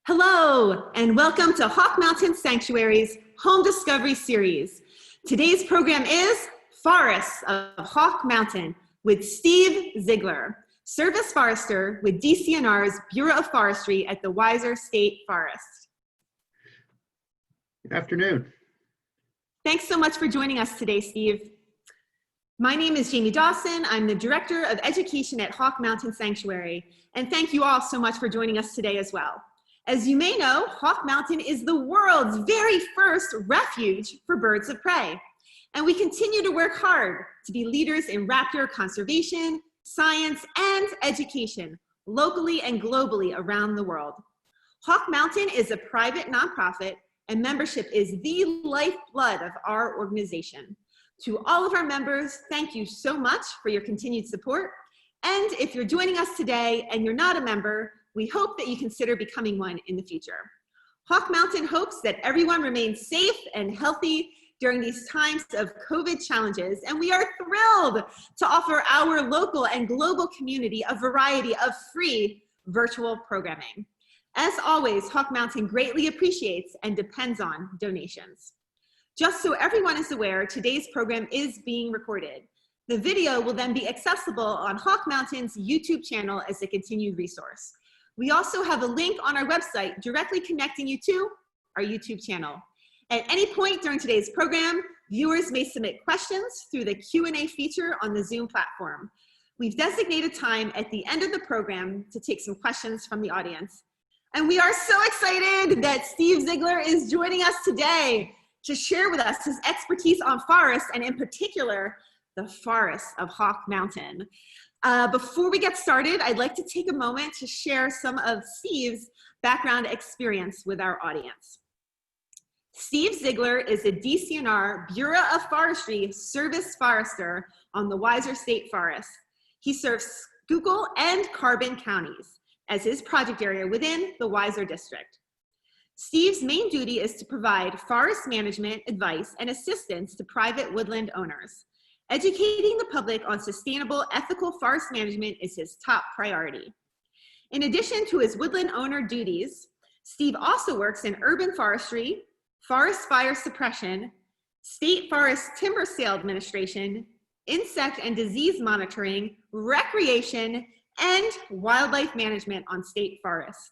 Hello, and welcome to Hawk Mountain Sanctuary's Home Discovery Series. Today's program is Forests of Hawk Mountain with Steve Ziegler, Service Forester with DCNR's Bureau of Forestry at the Weiser State Forest. Good afternoon. Thanks so much for joining us today, Steve. My name is Jamie Dawson. I'm the Director of Education at Hawk Mountain Sanctuary, and thank you all so much for joining us today as well. As you may know, Hawk Mountain is the world's very first refuge for birds of prey. And we continue to work hard to be leaders in raptor conservation, science, and education, locally and globally around the world. Hawk Mountain is a private nonprofit, and membership is the lifeblood of our organization. To all of our members, thank you so much for your continued support. And if you're joining us today and you're not a member, we hope that you consider becoming one in the future. Hawk Mountain hopes that everyone remains safe and healthy during these times of COVID challenges, and we are thrilled to offer our local and global community a variety of free virtual programming. As always, Hawk Mountain greatly appreciates and depends on donations. Just so everyone is aware, today's program is being recorded. The video will then be accessible on Hawk Mountain's YouTube channel as a continued resource. We also have a link on our website directly connecting you to our YouTube channel. At any point during today's program, viewers may submit questions through the Q&A feature on the Zoom platform. We've designated time at the end of the program to take some questions from the audience. And we are so excited that Steve Ziegler is joining us today to share with us his expertise on forests, and in particular, the forests of Hawk Mountain. Before we get started, I'd like to take a moment to share some of Steve's background experience with our audience. Steve Ziegler is a DCNR Bureau of Forestry Service Forester on the Weiser State Forest. He serves Schuylkill and Carbon counties as his project area within the Weiser District. Steve's main duty is to provide forest management advice and assistance to private woodland owners. Educating the public on sustainable, ethical forest management is his top priority. In addition to his woodland owner duties, Steve also works in urban forestry, forest fire suppression, state forest timber sale administration, insect and disease monitoring, recreation, and wildlife management on state forests.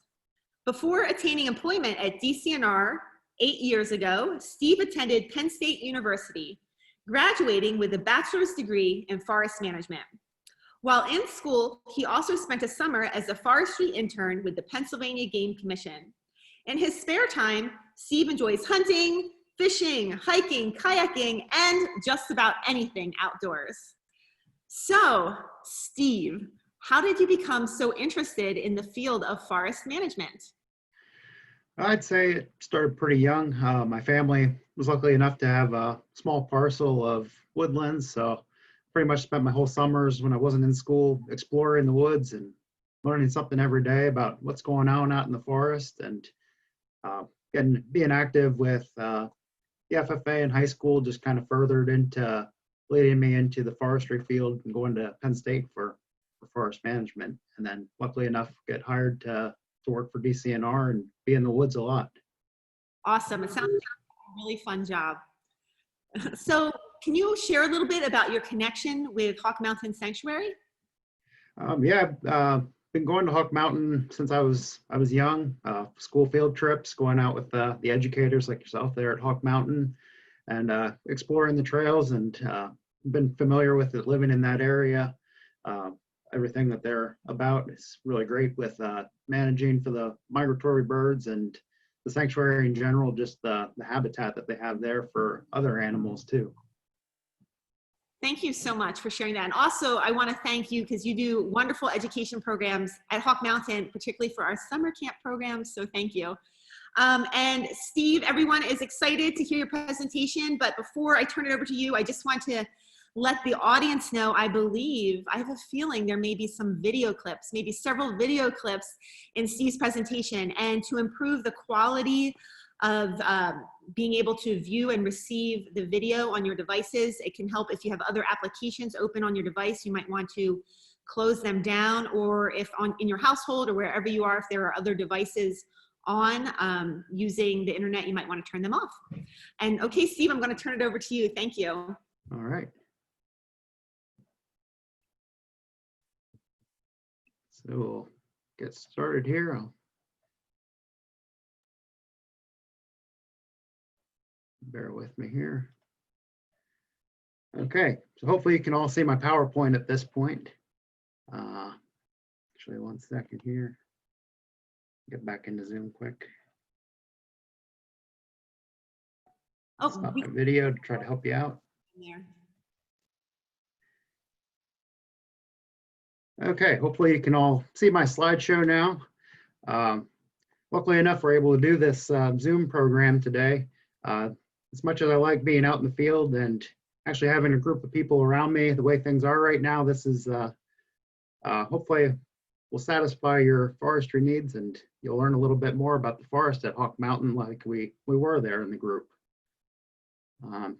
Before attaining employment at DCNR 8 years ago, Steve attended Penn State University, graduating with a bachelor's degree in forest management. While in school, he also spent a summer as a forestry intern with the Pennsylvania Game Commission. In his spare time, Steve enjoys hunting, fishing, hiking, kayaking, and just about anything outdoors. So, Steve, how did you become so interested in the field of forest management? I'd say it started pretty young. My family was lucky enough to have a small parcel of woodlands, so pretty much spent my whole summers when I wasn't in school exploring the woods and learning something every day about what's going on out in the forest, and being active with the FFA in high school just kind of furthered into leading me into the forestry field and going to Penn State for forest management, and then luckily enough get hired to work for DCNR and be in the woods a lot. Awesome. It sounds like a really fun job. So can you share a little bit about your connection with Hawk Mountain Sanctuary? Been going to Hawk Mountain since I was young. School field trips, going out with the educators like yourself there at Hawk Mountain, and exploring the trails, and been familiar with it living in that area. Everything that they're about is really great with managing for the migratory birds and the sanctuary in general, just the habitat that they have there for other animals too. Thank you so much for sharing that. And also, I want to thank you because you do wonderful education programs at Hawk Mountain, particularly for our summer camp programs, so thank you. And Steve, everyone is excited to hear your presentation, but before I turn it over to you, I just want to let the audience know, I have a feeling there may be some video clips, maybe several video clips in Steve's presentation, and to improve the quality of being able to view and receive the video on your devices. It can help if you have other applications open on your device, you might want to close them down, or if in your household or wherever you are, if there are other devices on using the internet, you might want to turn them off. And okay, Steve, I'm going to turn it over to you. Thank you. All right. So we'll get started here. Bear with me here. Okay, so hopefully you can all see my PowerPoint at this point. Actually, 1 second here. Get back into Zoom quick. Oh, Stop my video to try to help you out. there. Okay, hopefully you can all see my slideshow now. Luckily enough, we're able to do this Zoom program today. As much as I like being out in the field and actually having a group of people around me, the way things are right now, this is hopefully will satisfy your forestry needs, and you'll learn a little bit more about the forest at Hawk Mountain like we were there in the group.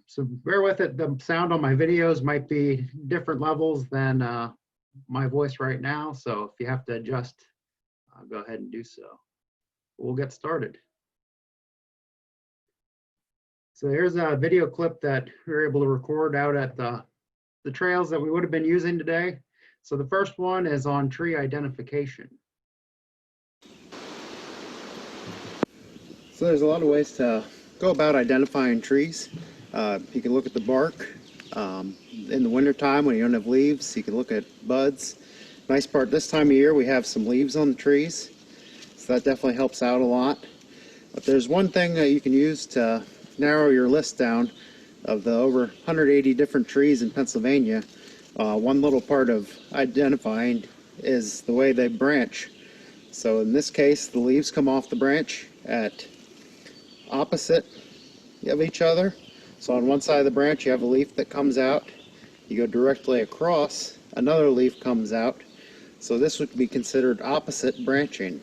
So bear with it, the sound on my videos might be different levels than my voice right now, so if you have to adjust, go ahead and do so. We'll get started. So here's a video clip that we were able to record out at the trails that we would have been using today. So the first one is on tree identification. So there's a lot of ways to go about identifying trees. You can look at the bark. In the wintertime when you don't have leaves, you can look at buds. Nice part, this time of year we have some leaves on the trees, so that definitely helps out a lot. But there's one thing that you can use to narrow your list down of the over 180 different trees in Pennsylvania. One little part of identifying is the way they branch. So in this case, the leaves come off the branch at opposite of each other. So on one side of the branch you have a leaf that comes out, you go directly across, another leaf comes out. So this would be considered opposite branching.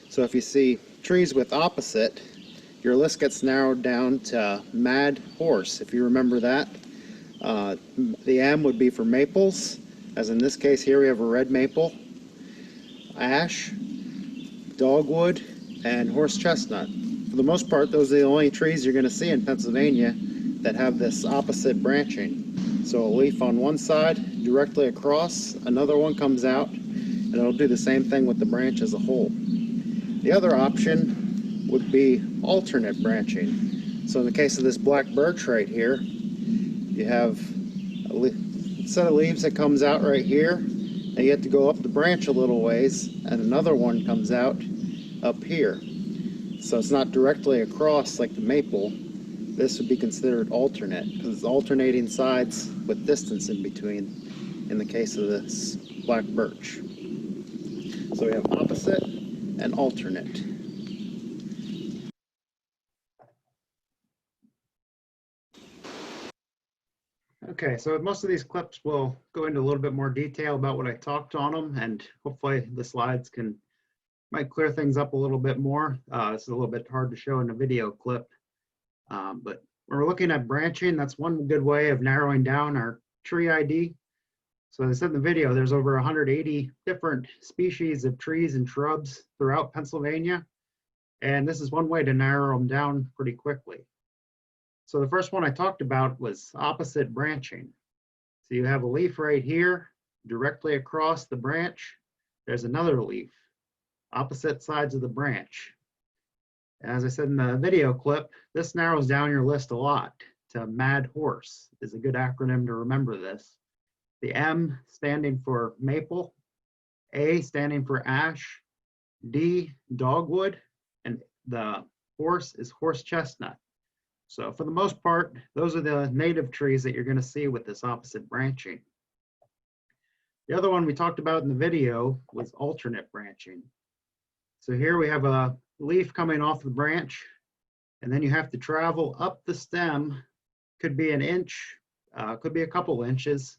So if you see trees with opposite, your list gets narrowed down to mad horse, if you remember that. The M would be for maples, as in this case here we have a red maple, ash, dogwood, and horse chestnut. For the most part, those are the only trees you're going to see in Pennsylvania that have this opposite branching. So a leaf on one side, directly across, another one comes out, and it'll do the same thing with the branch as a whole. The other option would be alternate branching. So in the case of this black birch right here, you have a set of leaves that comes out right here, and you have to go up the branch a little ways, and another one comes out up here. So it's not directly across like the maple. This would be considered alternate, because it's alternating sides with distance in between in the case of this black birch. So we have opposite and alternate. Okay, so most of these clips will go into a little bit more detail about what I talked on them, and hopefully the slides might clear things up a little bit more. This is a little bit hard to show in a video clip, but when we're looking at branching, that's one good way of narrowing down our tree ID. So as I said in the video, there's over 180 different species of trees and shrubs throughout Pennsylvania, and this is one way to narrow them down pretty quickly. So the first one I talked about was opposite branching. So you have a leaf right here, directly across the branch, there's another leaf, opposite sides of the branch. As I said in the video clip, this narrows down your list a lot to MAD horse is a good acronym to remember this. The M standing for maple, A standing for ash, D dogwood, and the horse is horse chestnut. So for the most part, those are the native trees that you're going to see with this opposite branching. The other one we talked about in the video was alternate branching. So here we have a leaf coming off the branch, and then you have to travel up the stem, could be an inch, could be a couple inches,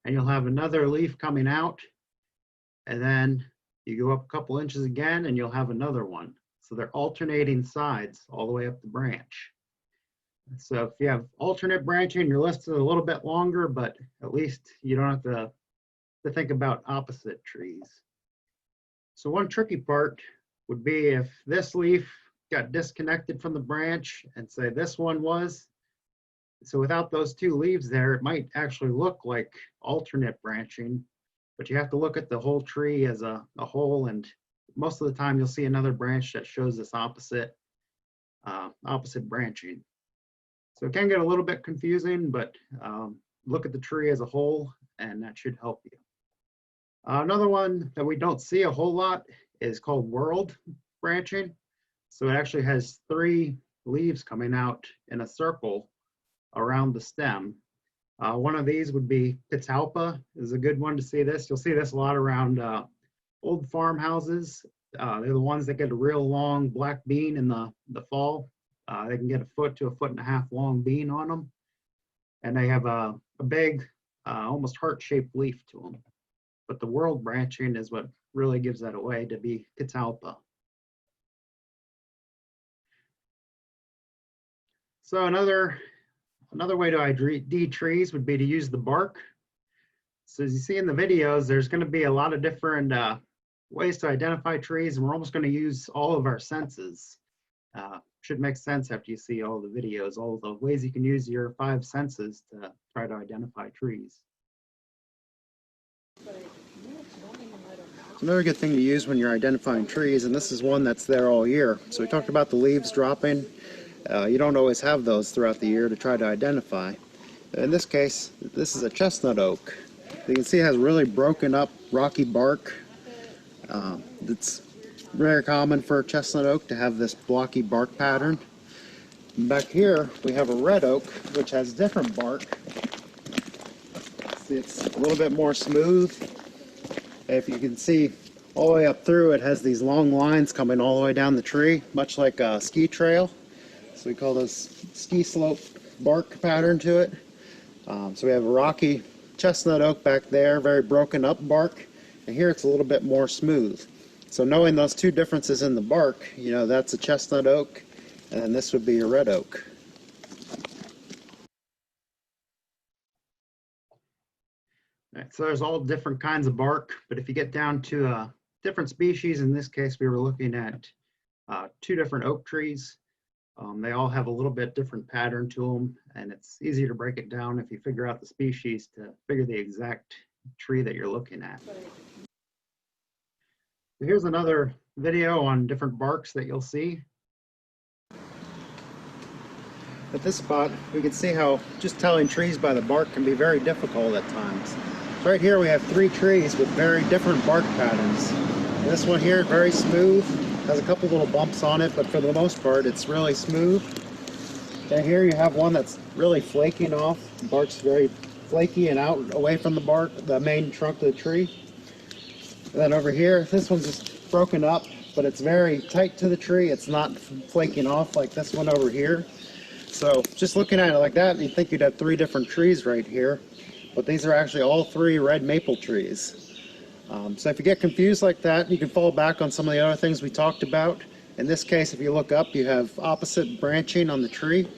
and you'll have another leaf coming out, and then you go up a couple inches again and you'll have another one. So they're alternating sides all the way up the branch. So if you have alternate branching, your list is a little bit longer, but at least you don't have to think about opposite trees. So one tricky part would be if this leaf got disconnected from the branch and say this one was. So without those two leaves there, it might actually look like alternate branching, but you have to look at the whole tree as a whole, and most of the time you'll see another branch that shows this opposite branching. So it can get a little bit confusing, but look at the tree as a whole, and that should help you. Another one that we don't see a whole lot is called whorled branching. So it actually has 3 leaves coming out in a circle around the stem. One of these would be catalpa, is a good one to see this. You'll see this a lot around old farmhouses. They're the ones that get a real long black bean in the fall. They can get a foot to a foot and a half long bean on them. And they have a big, almost heart-shaped leaf to them. But the whorled branching is what really gives that away to be catalpa. So another way to ID trees would be to use the bark. So as you see in the videos, there's going to be a lot of different ways to identify trees, and we're almost going to use all of our senses. Should make sense after you see all the videos, all the ways you can use your 5 senses to try to identify trees. Another good thing to use when you're identifying trees, and this is one that's there all year. So we talked about the leaves dropping. You don't always have those throughout the year to try to identify. In this case, this is a chestnut oak. You can see it has really broken up rocky bark. It's very common for a chestnut oak to have this blocky bark pattern. Back here we have a red oak which has different bark. See, it's a little bit more smooth. If you can see all the way up through, it has these long lines coming all the way down the tree, much like a ski trail. So we call this ski slope bark pattern to it. So we have a rocky chestnut oak back there, very broken up bark, and here it's a little bit more smooth. So knowing those 2 differences in the bark, you know that's a chestnut oak, and then this would be a red oak. All right, so there's all different kinds of bark, but if you get down to different species, in this case we were looking at 2 different oak trees. They all have a little bit different pattern to them, and it's easier to break it down if you figure out the species to figure the exact tree that you're looking at. So here's another video on different barks that you'll see. At this spot, we can see how just telling trees by the bark can be very difficult at times. So right here we have 3 trees with very different bark patterns. This one here, very smooth. Has a couple little bumps on it, but for the most part it's really smooth. And here you have one that's really flaking off. The bark's very flaky and out away from the bark, the main trunk of the tree. And then over here, this one's just broken up, but it's very tight to the tree. It's not flaking off like this one over here. So just looking at it like that, you'd think you'd have 3 different trees right here, but these are actually all 3 red maple trees. So if you get confused like that, you can fall back on some of the other things we talked about. In this case, if you look up, you have opposite branching on the tree.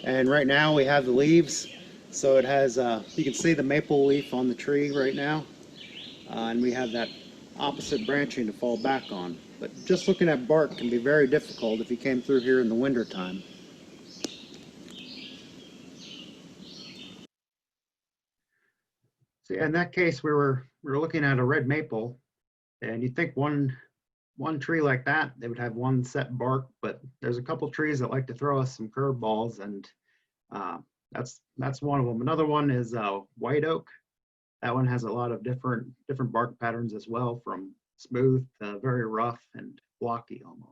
And right now we have the leaves. So it has, you can see the maple leaf on the tree right now. And we have that opposite branching to fall back on. But just looking at bark can be very difficult if you came through here in the winter time. See, in that case, we were looking at a red maple, and you'd think one tree like that, they would have one set bark, but there's a couple trees that like to throw us some curveballs, and that's one of them. Another one is white oak. That one has a lot of different bark patterns as well, from smooth to very rough and blocky almost.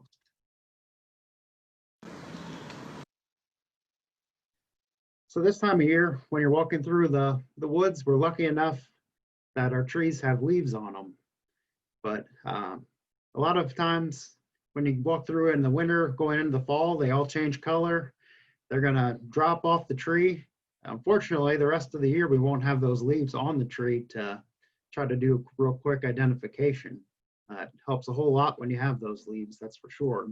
So this time of year, when you're walking through the woods, we're lucky enough that our trees have leaves on them. But a lot of times when you walk through in the winter, going into the fall, they all change color. They're gonna drop off the tree. Unfortunately, the rest of the year, we won't have those leaves on the tree to try to do real quick identification. It helps a whole lot when you have those leaves, that's for sure.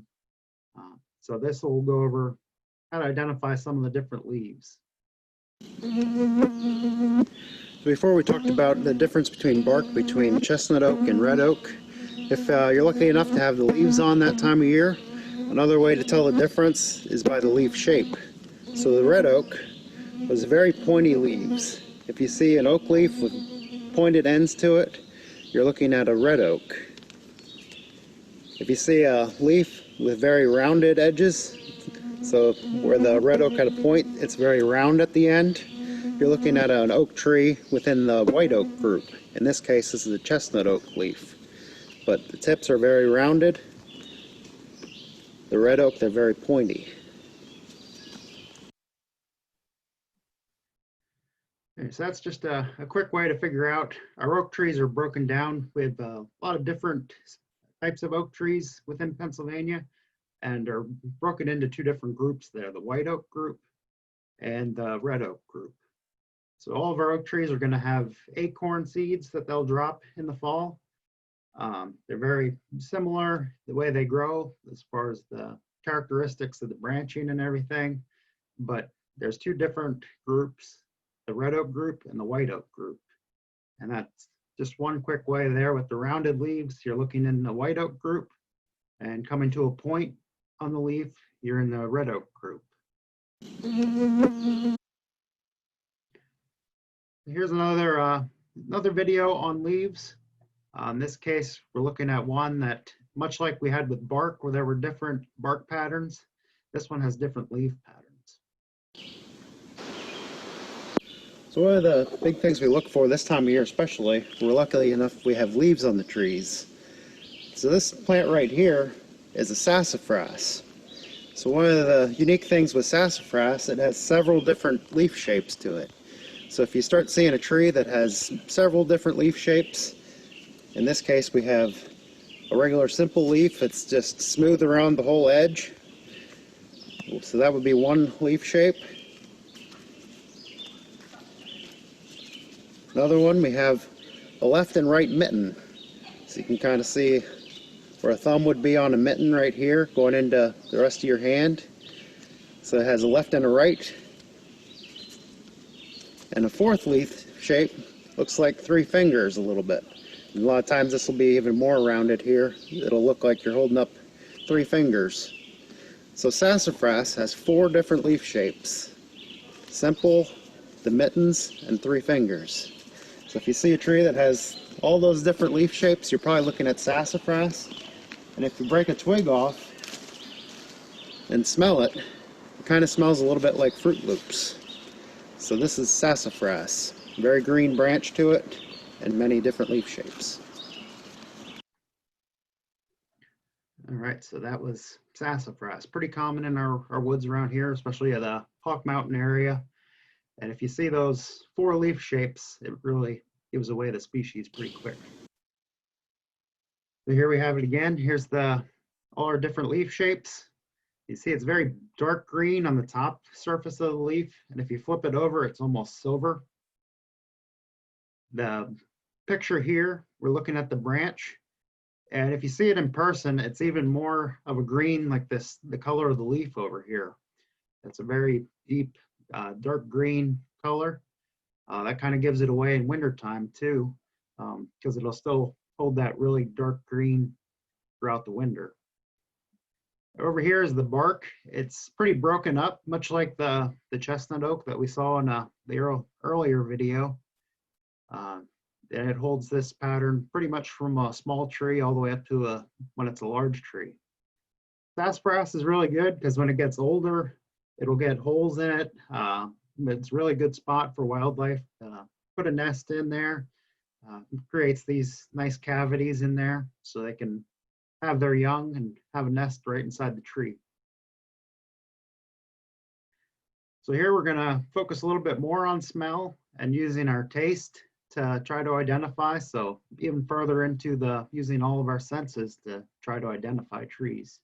So this will go over how to identify some of the different leaves. So before we talked about the difference between bark between chestnut oak and red oak. If you're lucky enough to have the leaves on that time of year, another way to tell the difference is by the leaf shape. So the red oak was very pointy leaves. If you see an oak leaf with pointed ends to it, you're looking at a red oak. If you see a leaf with very rounded edges, so where the red oak had a point, it's very round at the end, you're looking at an oak tree within the white oak group. In this case, this is a chestnut oak leaf. But the tips are very rounded. The red oak, they're very pointy. Okay, so that's just a quick way to figure out. Our oak trees are broken down with a lot of different types of oak trees within Pennsylvania, and are broken into two different groups there, the white oak group and the red oak group. So all of our oak trees are going to have acorn seeds that they'll drop in the fall. They're very similar the way they grow as far as the characteristics of the branching and everything, but there's two different groups, the red oak group and the white oak group. And that's just one quick way there with the rounded leaves. You're looking in the white oak group, and coming to a point on the leaf, you're in the red oak group. Here's another video on leaves. In this case, we're looking at one that, much like we had with bark, where there were different bark patterns, this one has different leaf patterns. So one of the big things we look for this time of year especially, we're lucky enough we have leaves on the trees. So this plant right here is a sassafrass. So one of the unique things with sassafrass, it has several different leaf shapes to it. So if you start seeing a tree that has several different leaf shapes, in this case we have a regular simple leaf. It's just smooth around the whole edge. So that would be one leaf shape. Another one, we have a left and right mitten. So you can kind of see where a thumb would be on a mitten right here, going into the rest of your hand. So it has a left and a right. And a fourth leaf shape looks like three fingers a little bit. And a lot of times this will be even more rounded here. It'll look like you're holding up three fingers. So sassafrass has four different leaf shapes: simple, the mittens, and three fingers. So if you see a tree that has all those different leaf shapes, you're probably looking at sassafrass. And if you break a twig off and smell it, it kind of smells a little bit like Fruit Loops. So this is sassafrass. Very green branch to it and many different leaf shapes. All right, so that was sassafrass. Pretty common in our woods around here, especially at the Hawk Mountain area. And if you see those four leaf shapes, it really gives away the species pretty quick. So here we have it again. Here's all our different leaf shapes. You see it's very dark green on the top surface of the leaf, and if you flip it over, it's almost silver. The picture here, we're looking at the branch, and if you see it in person, it's even more of a green like this, the color of the leaf over here. It's a very deep, dark green color. That kind of gives it away in wintertime too, because it'll still hold that really dark green throughout the winter. Over here is the bark. It's pretty broken up, much like the chestnut oak that we saw in the earlier video. And it holds this pattern pretty much from a small tree all the way up to when it's a large tree. Sassafrass is really good because when it gets older, it'll get holes in it. It's a really good spot for wildlife. Put a nest in there. It creates these nice cavities in there so they can have their young and have a nest right inside the tree. So here we're going to focus a little bit more on smell and using our taste to try to identify. So even further into using all of our senses to try to identify trees.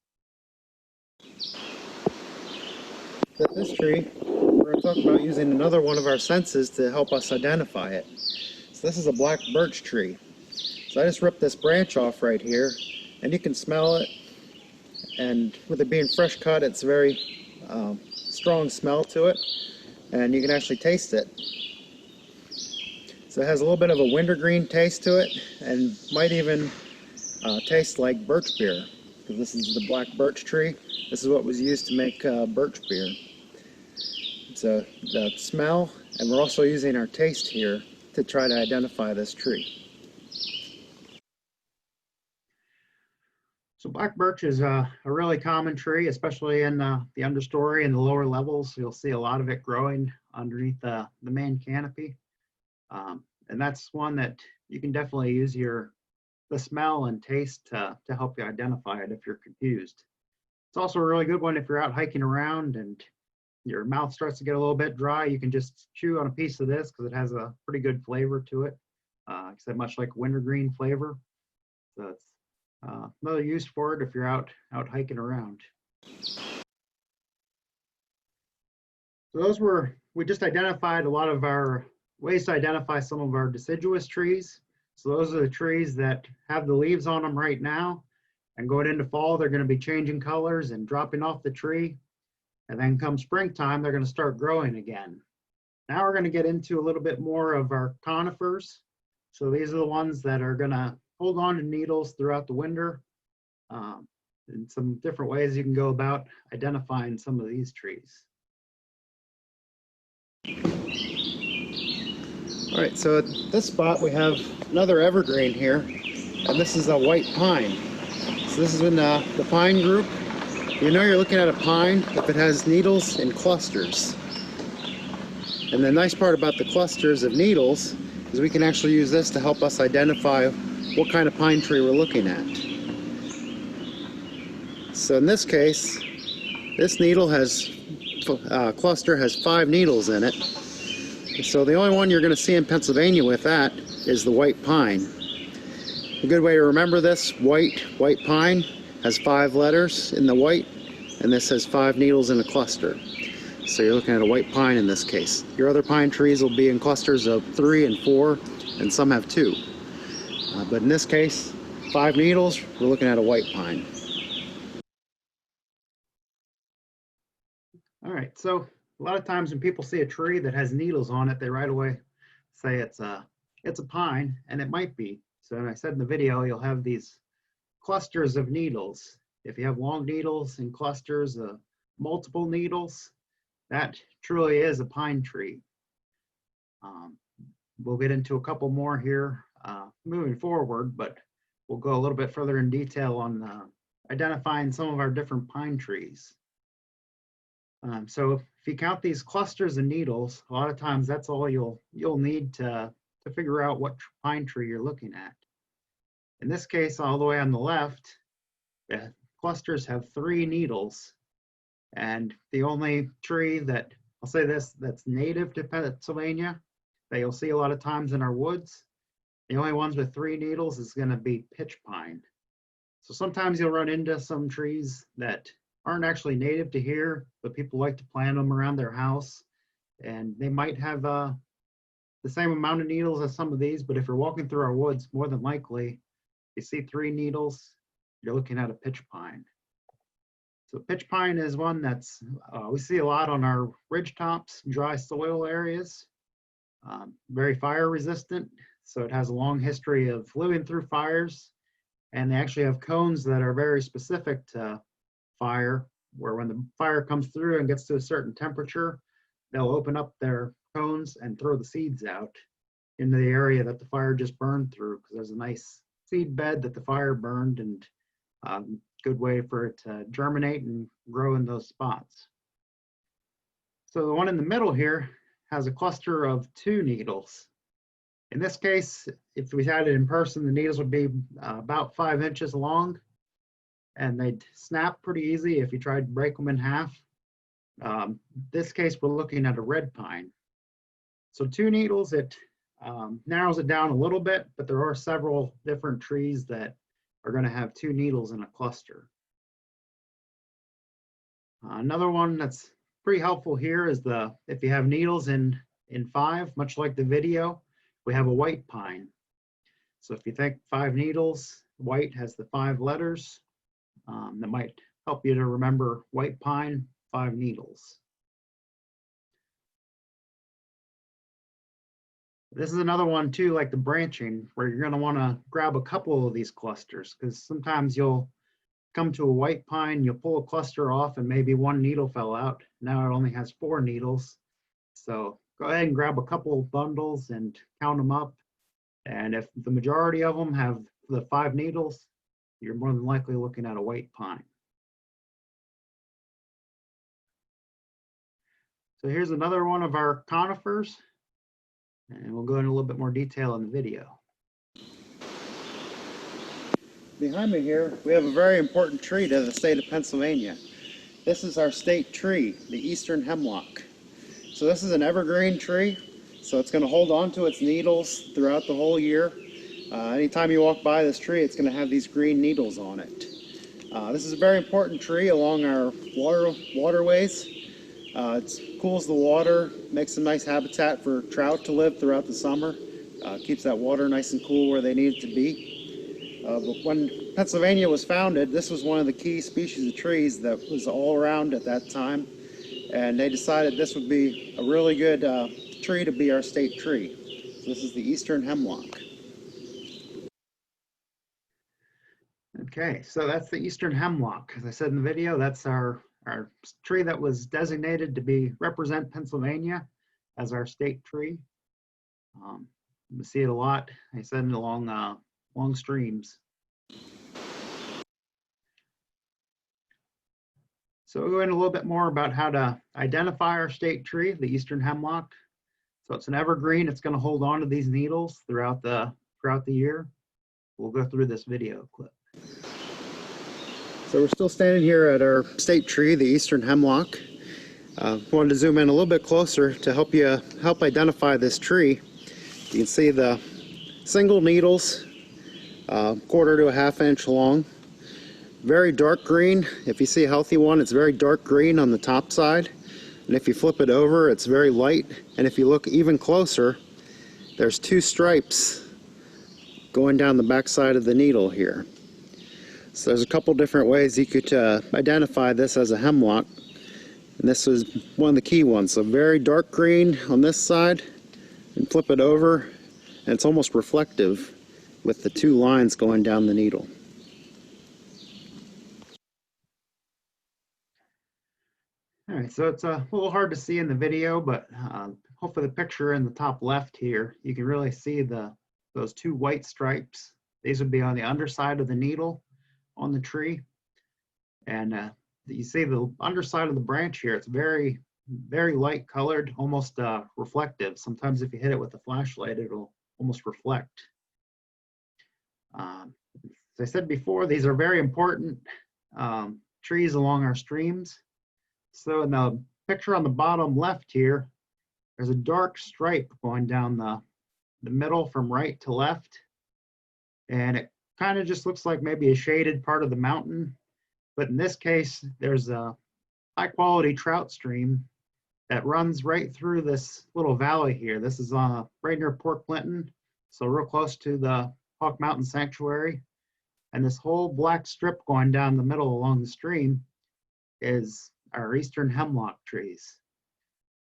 With this tree, we're going to talk about using another one of our senses to help us identify it. So this is a black birch tree. So I just ripped this branch off right here, and you can smell it. And with it being fresh cut, it's very strong smell to it, and you can actually taste it. So it has a little bit of a wintergreen taste to it, and might even tastes like birch beer, because this is the black birch tree. This is what was used to make birch beer. So the smell, and we're also using our taste here to try to identify this tree. So black birch is a really common tree, especially in the understory and the lower levels. You'll see a lot of it growing underneath the main canopy. And that's one that you can definitely use the smell and taste to help you identify it if you're confused. It's also a really good one if you're out hiking around and your mouth starts to get a little bit dry. You can just chew on a piece of this because it has a pretty good flavor to it. Except much like wintergreen flavor. So it's another use for it if you're out hiking around. So we just identified a lot of our ways to identify some of our deciduous trees. So those are the trees that have the leaves on them right now. And going into fall, they're going to be changing colors and dropping off the tree. And then come springtime, they're going to start growing again. Now we're going to get into a little bit more of our conifers. So these are the ones that are going to hold on to needles throughout the winter. And some different ways you can go about identifying some of these trees. All right, so at this spot we have another evergreen here, and this is a white pine. So this is in the pine group. You know you're looking at a pine if it has needles in clusters. And the nice part about the clusters of needles is we can actually use this to help us identify what kind of pine tree we're looking at. So in this case, this needle cluster has 5 needles in it. So the only one you're going to see in Pennsylvania with that is the white pine. A good way to remember this, white pine has 5 letters in the white, and this has 5 needles in a cluster. So you're looking at a white pine in this case. Your other pine trees will be in clusters of 3 and 4, and some have 2. But in this case, 5 needles, we're looking at a white pine. All right, so a lot of times when people see a tree that has needles on it, they right away say it's a pine, and it might be. So I said in the video, you'll have these clusters of needles. If you have long needles and clusters of multiple needles, that truly is a pine tree. We'll get into a couple more here moving forward, but we'll go a little bit further in detail on identifying some of our different pine trees. So if you count these clusters of needles, a lot of times that's all you'll need to figure out what pine tree you're looking at. In this case, all the way on the left, the clusters have 3 needles. And the only tree that, I'll say this, that's native to Pennsylvania, that you'll see a lot of times in our woods, the only ones with 3 needles is going to be pitch pine. So sometimes you'll run into some trees that aren't actually native to here, but people like to plant them around their house. And they might have the same amount of needles as some of these, but if you're walking through our woods, more than likely, you see 3 needles, you're looking at a pitch pine. So pitch pine is one that's, we see a lot on our ridge tops, dry soil areas, very fire resistant. So it has a long history of living through fires, and they actually have cones that are very specific to fire, where when the fire comes through and gets to a certain temperature, they'll open up their cones and throw the seeds out into the area that the fire just burned through, because there's a nice seed bed that the fire burned, and good way for it to germinate and grow in those spots. So the one in the middle here has a cluster of 2 needles. In this case, if we had it in person, the needles would be about 5 inches long, and they'd snap pretty easy if you tried to break them in half. This case, we're looking at a red pine. So 2 needles, it narrows it down a little bit, but there are several different trees that are going to have 2 needles in a cluster. Another one that's pretty helpful here is if you have needles in 5, much like the video, we have a white pine. So if you think 5 needles, white has the 5 letters. That might help you to remember white pine, 5 needles. This is another one too, like the branching, where you're going to want to grab a couple of these clusters, because sometimes you'll come to a white pine, you'll pull a cluster off and maybe one needle fell out. Now it only has 4 needles. So go ahead and grab a couple of bundles and count them up. And if the majority of them have the 5 needles, you're more than likely looking at a white pine. So here's another one of our conifers, and we'll go into a little bit more detail in the video. Behind me here, we have a very important tree to the state of Pennsylvania. This is our state tree, the eastern hemlock. So this is an evergreen tree, so it's going to hold on to its needles throughout the whole year. Anytime you walk by this tree, it's going to have these green needles on it. This is a very important tree along our waterways. It cools the water, makes a nice habitat for trout to live throughout the summer, keeps that water nice and cool where they need it to be. But when Pennsylvania was founded, this was one of the key species of trees that was all around at that time, and they decided this would be a really good tree to be our state tree. So this is the eastern hemlock. Okay, so that's the eastern hemlock. As I said in the video, that's our tree that was designated to represent Pennsylvania as our state tree. We see it a lot, I said, along long streams. So we'll go into a little bit more about how to identify our state tree, the eastern hemlock. So it's an evergreen. It's going to hold on to these needles throughout the year. We'll go through this video clip. So we're still standing here at our state tree, the eastern hemlock. Wanted to zoom in a little bit closer to help identify this tree. You can see the single needles, 1/4 to a 1/2 inch long. Very dark green. If you see a healthy one, it's very dark green on the top side. And if you flip it over, it's very light. And if you look even closer, there's 2 stripes going down the back side of the needle here. So there's a couple different ways you could identify this as a hemlock. And this is one of the key ones. So very dark green on this side, and flip it over, and it's almost reflective with the 2 lines going down the needle. All right, so it's a little hard to see in the video, but hopefully the picture in the top left here, you can really see those 2 white stripes. These would be on the underside of the needle on the tree. And you see the underside of the branch here, it's very, very light colored, almost reflective. Sometimes if you hit it with a flashlight, it'll almost reflect. As I said before, these are very important trees along our streams. So in the picture on the bottom left here, there's a dark stripe going down the middle from right to left. And it kind of just looks like maybe a shaded part of the mountain. But in this case, there's a high quality trout stream that runs right through this little valley here. This is right near Port Clinton, so real close to the Hawk Mountain Sanctuary. And this whole black strip going down the middle along the stream is our eastern hemlock trees.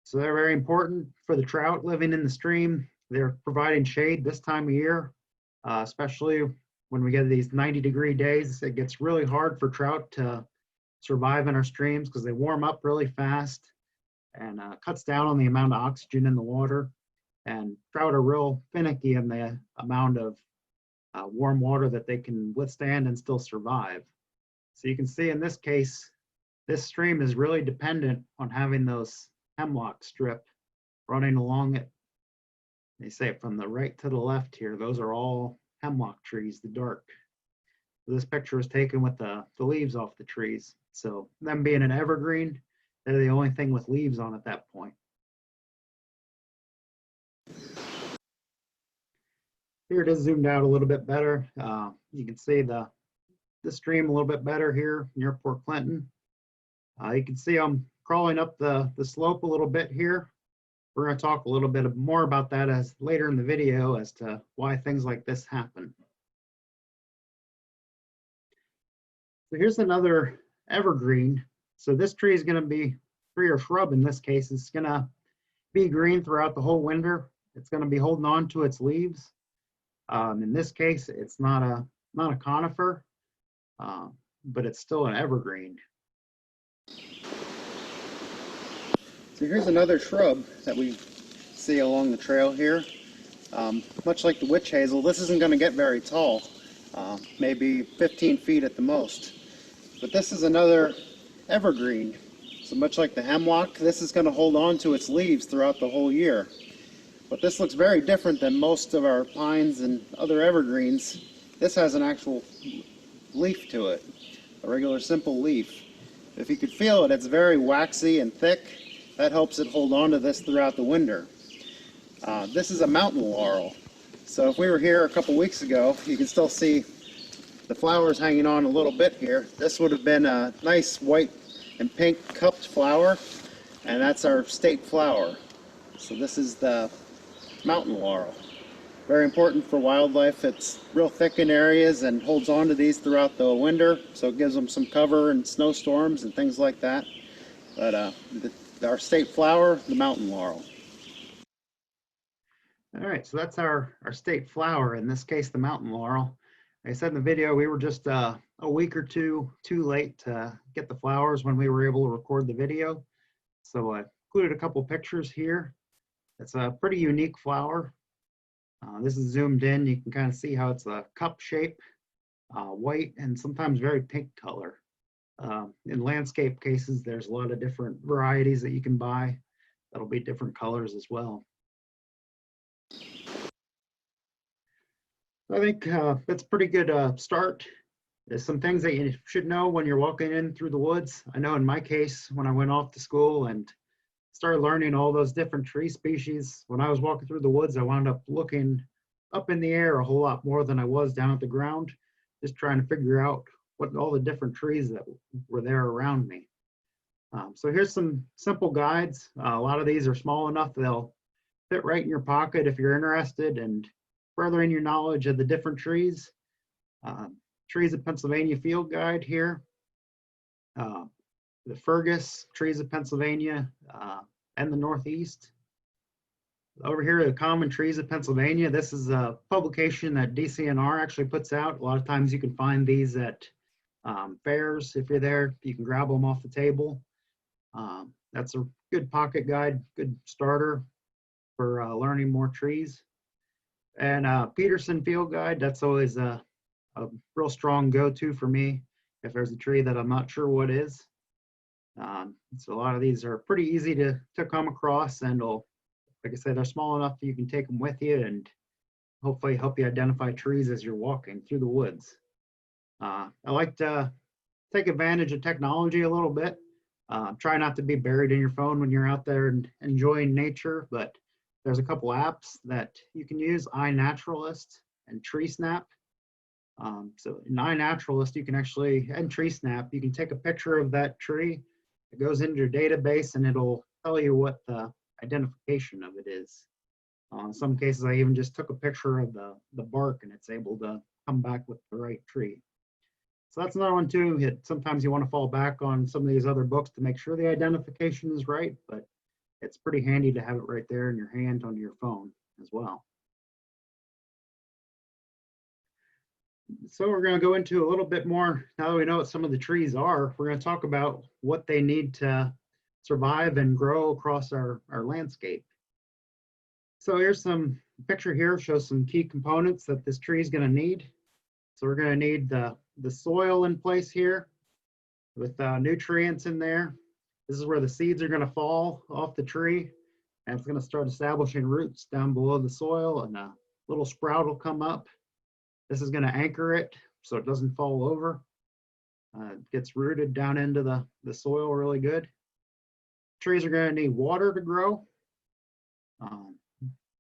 So they're very important for the trout living in the stream. They're providing shade this time of year, especially when we get these 90-degree days. It gets really hard for trout to survive in our streams because they warm up really fast, and cuts down on the amount of oxygen in the water. And trout are real finicky in the amount of warm water that they can withstand and still survive. So you can see in this case, this stream is really dependent on having those hemlock strip running along it. They say from the right to the left here, those are all hemlock trees, the dark. So this picture was taken with the leaves off the trees. So them being an evergreen, they're the only thing with leaves on at that point. Here it is zoomed out a little bit better. You can see the stream a little bit better here near Port Clinton. You can see I'm crawling up the slope a little bit here. We're going to talk a little bit more about that as later in the video as to why things like this happen. So here's another evergreen. So this tree is going to be tree or shrub in this case. It's going to be green throughout the whole winter. it's going to be holding on to its leaves. In this case, it's not a conifer, but it's still an evergreen. So here's another shrub that we see along the trail here. Much like the witch hazel, this isn't going to get very tall, maybe 15 feet at the most. But this is another evergreen. So much like the hemlock, this is going to hold on to its leaves throughout the whole year. But this looks very different than most of our pines and other evergreens. This has an actual leaf to it, a regular simple leaf. If you could feel it, it's very waxy and thick. That helps it hold on to this throughout the winter. This is a mountain laurel. So if we were here a couple weeks ago, you can still see the flowers hanging on a little bit here. This would have been a nice white and pink cupped flower, and that's our state flower. So this is the mountain laurel. Very important for wildlife. It's real thick in areas and holds on to these throughout the winter, so it gives them some cover in snowstorms and things like that. But our state flower, the mountain laurel. All right, so that's our state flower, in this case, the mountain laurel. Like I said in the video, we were just a week or two too late to get the flowers when we were able to record the video. So I included a couple pictures here. It's a pretty unique flower. This is zoomed in. You can kind of see how it's a cup shape, white and sometimes very pink color. In landscape cases, there's a lot of different varieties that you can buy that'll be different colors as well. I think that's a pretty good start. There's some things that you should know when you're walking in through the woods. I know in my case, when I went off to school and started learning all those different tree species, when I was walking through the woods, I wound up looking up in the air a whole lot more than I was down at the ground, just trying to figure out what all the different trees that were there around me. So here's some simple guides. A lot of these are small enough that they'll fit right in your pocket if you're interested and furthering your knowledge of the different trees. Trees of Pennsylvania Field Guide here. The Fergus, Trees of Pennsylvania and the Northeast. Over here, the Common Trees of Pennsylvania. This is a publication that DCNR actually puts out. A lot of times you can find these at fairs. If you're there, you can grab them off the table. That's a good pocket guide, good starter for learning more trees. And Peterson Field Guide, that's always a real strong go-to for me if there's a tree that I'm not sure what is. So a lot of these are pretty easy to come across, and like I said, they're small enough that you can take them with you and hopefully help you identify trees as you're walking through the woods. I like to take advantage of technology a little bit. Try not to be buried in your phone when you're out there and enjoying nature, but there's a couple apps that you can use, iNaturalist and TreeSnap. So in iNaturalist, you can actually, and TreeSnap, you can take a picture of that tree. It goes into your database and it'll tell you what the identification of it is. In some cases, I even just took a picture of the bark and it's able to come back with the right tree. So that's another one too. Sometimes you want to fall back on some of these other books to make sure the identification is right, but it's pretty handy to have it right there in your hand on your phone as well. So we're going to go into a little bit more, now that we know what some of the trees are, we're going to talk about what they need to survive and grow across our landscape. So here's some picture here, shows some key components that this tree is going to need. So we're going to need the soil in place here with nutrients in there. This is where the seeds are going to fall off the tree, and it's going to start establishing roots down below the soil, and a little sprout will come up. This is going to anchor it so it doesn't fall over. It gets rooted down into the soil really good. Trees are going to need water to grow.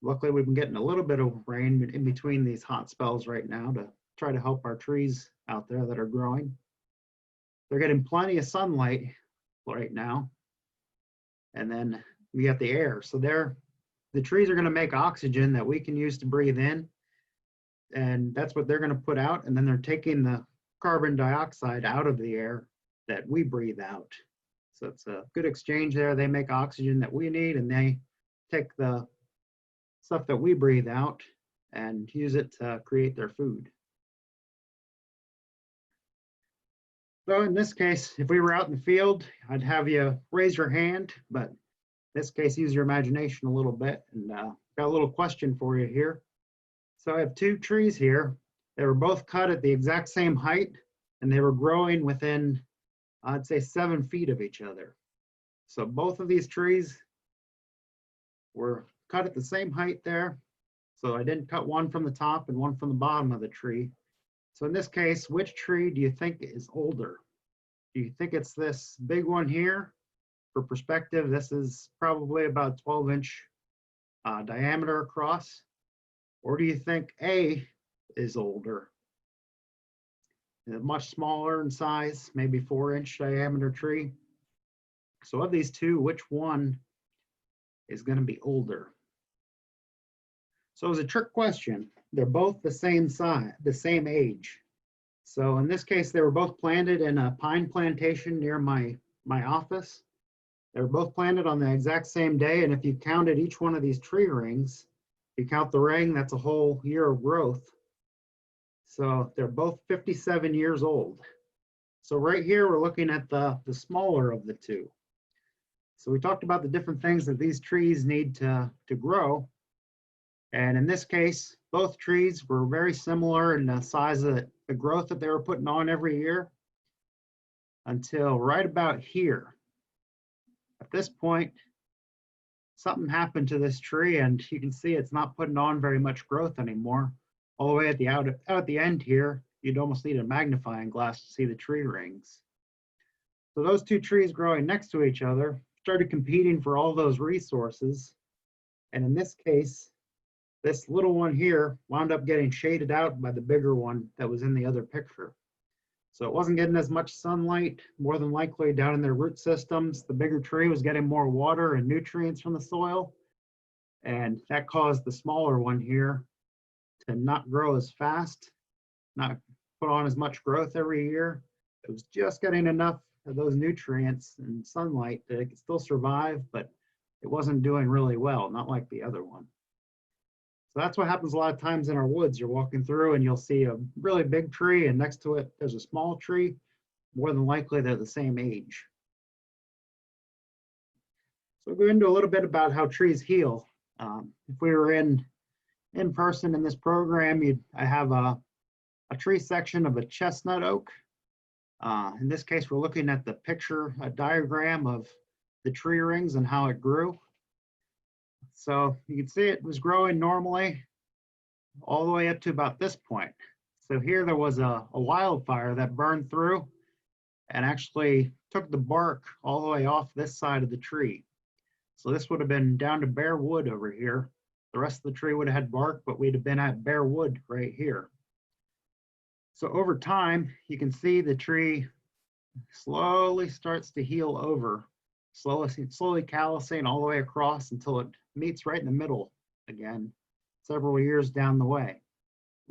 Luckily, we've been getting a little bit of rain in between these hot spells right now to try to help our trees out there that are growing. They're getting plenty of sunlight right now. And then we got the air. So the trees are going to make oxygen that we can use to breathe in. And that's what they're going to put out. And then they're taking the carbon dioxide out of the air that we breathe out. So it's a good exchange there. They make oxygen that we need, and they take some stuff that we breathe out and use it to create their food. So in this case, if we were out in the field, I'd have you raise your hand, but in this case, use your imagination a little bit. And got a little question for you here. So I have two trees here. They were both cut at the exact same height, and they were growing within, I'd say, 7 feet of each other. So both of these trees were cut at the same height there. So I didn't cut one from the top and one from the bottom of the tree. So in this case, which tree do you think is older? Do you think it's this big one here? For perspective, this is probably about 12-inch diameter across. Or do you think A is older? Much smaller in size, maybe 4-inch diameter tree. So of these two, which one is going to be older? So it's a trick question. They're both the same size, the same age. So in this case, they were both planted in a pine plantation near my office. They were both planted on the exact same day. And if you counted each one of these tree rings, if you count the ring, that's a whole year of growth. So they're both 57 years old. So right here, we're looking at the smaller of the two. So we talked about the different things that these trees need to grow. And in this case, both trees were very similar in the size of the growth that they were putting on every year until right about here. At this point, something happened to this tree, and you can see it's not putting on very much growth anymore. All the way at the end here, you'd almost need a magnifying glass to see the tree rings. So those two trees growing next to each other started competing for all those resources. And in this case, this little one here wound up getting shaded out by the bigger one that was in the other picture. So it wasn't getting as much sunlight, more than likely down in their root systems. The bigger tree was getting more water and nutrients from the soil. And that caused the smaller one here to not grow as fast, not put on as much growth every year. It was just getting enough of those nutrients and sunlight that it could still survive, but it wasn't doing really well, not like the other one. So that's what happens a lot of times in our woods. You're walking through and you'll see a really big tree, and next to it, there's a small tree. More than likely, they're the same age. So we'll go into a little bit about how trees heal. If we were in person in this program, I have a tree section of a chestnut oak. In this case, we're looking at the picture, a diagram of the tree rings and how it grew. So you can see it was growing normally all the way up to about this point. So here there was a wildfire that burned through and actually took the bark all the way off this side of the tree. So this would have been down to bare wood over here. The rest of the tree would have had bark, but we'd have been at bare wood right here. So over time, you can see the tree slowly starts to heal over, slowly callousing all the way across until it meets right in the middle again, several years down the way.